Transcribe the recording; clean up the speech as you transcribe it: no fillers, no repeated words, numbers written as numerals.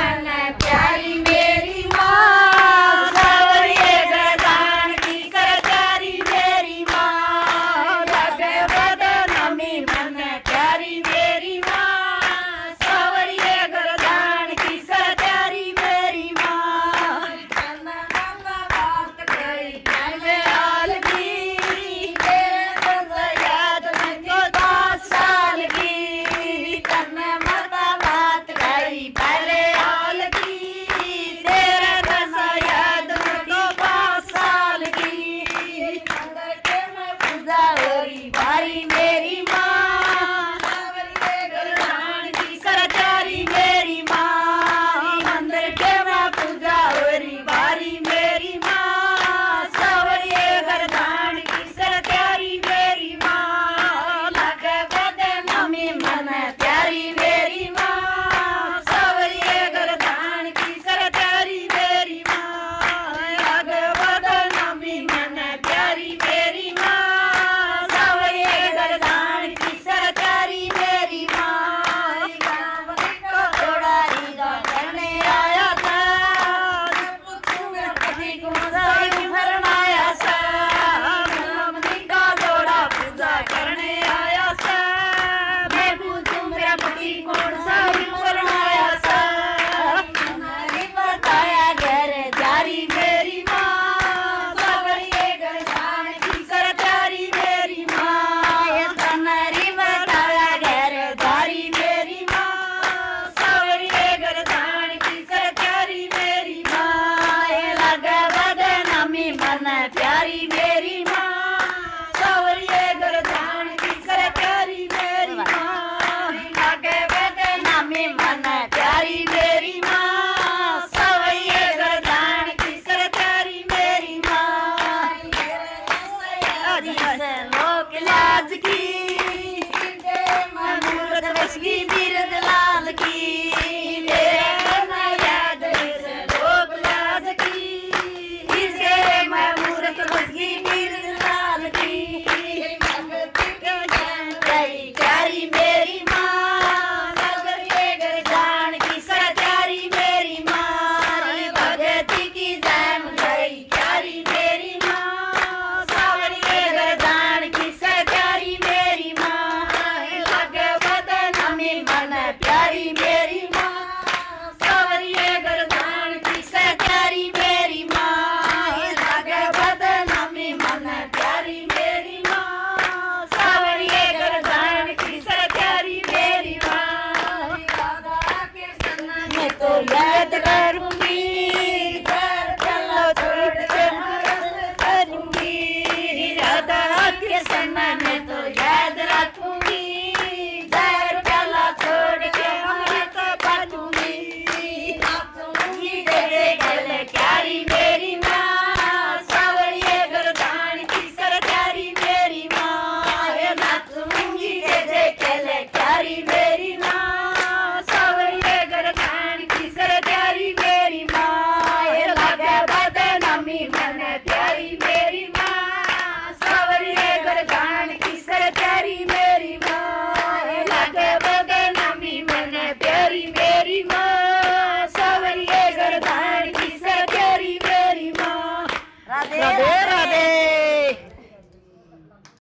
मन प्यारी मेरी माँ, सावरिये गरदान की सरचारी मेरी माँ, लगे बदनामी मन प्यारी मेरी माँ, सावरिये गरदान की सरचारी मेरी माँ। बात कही मैंने हाल की, तेरे तो याद मुझको 10 साल की, तन्ने मता बात कही पहले हाल की, तेरे तो याद मुझको 5 साल की। मंदिर के में पूजा हो रही भारी मेरी माँ, सावरिये गरदान की सरचारी मेरी माँ, मंदिर के में पूजा हो रही भारी मेरी माँ, सावरिये गरदान की सरचारी मेरी माँ, लगे बदनामी मन प्यारी मेरी माँ, सावरिये गरदान की सरचारी मेरी माँ, लगे बदनामी मन प्यारी मेरी माँ, सावरिये गरदान की सरचारी मेरी माँ। को थोड़ा रीजा करने आया था, तुम्हें पति को साई भरना आया था, मम्मी का थोड़ा पूजा करने आया था, मैं पूछूं मेरा पति कौन साई भरना आया था, तुम्हारी बताया घर जारी मेरी माँ, सावरिये गरदान की सरचारी मेरी माँ, ये तुम्हारी बताया घर जारी मेरी माँ, सावरिये गरदान की सरचारी मेरी माँ, ये लगे बदनामी मन प्यारी मेरी माँ, सावरिये गरदान की सरचारी मेरी माँ, लगे बदनामी मन प्यारी मेरी माँ, सावरिये गरदान की सरचारी मेरी माँ। हरी से लोक लाज की, मूरत बसगी बीरद लाल की, तेरे ना याद से लोक लाज की, इसे मैं मूरत बसगी बीरद लाल की, गई चारी मेरी माँ, सावरिये गरदान की सरचारी मेरी माँ, भगती की जैम गई चारी मेरी माँ, सावरिये गरदान की सरचारी मेरी माँ, लगे बदनामी मन प्यारी मेरी माँ, सावरिये गरदान की सरचारी मेरी माँ, लगे बदनामी मन प्यारी मेरी माँ, सावरिये गरदान की सरचारी मेरी माँ। राधा कृष्ण मैं तो याद करूंगी,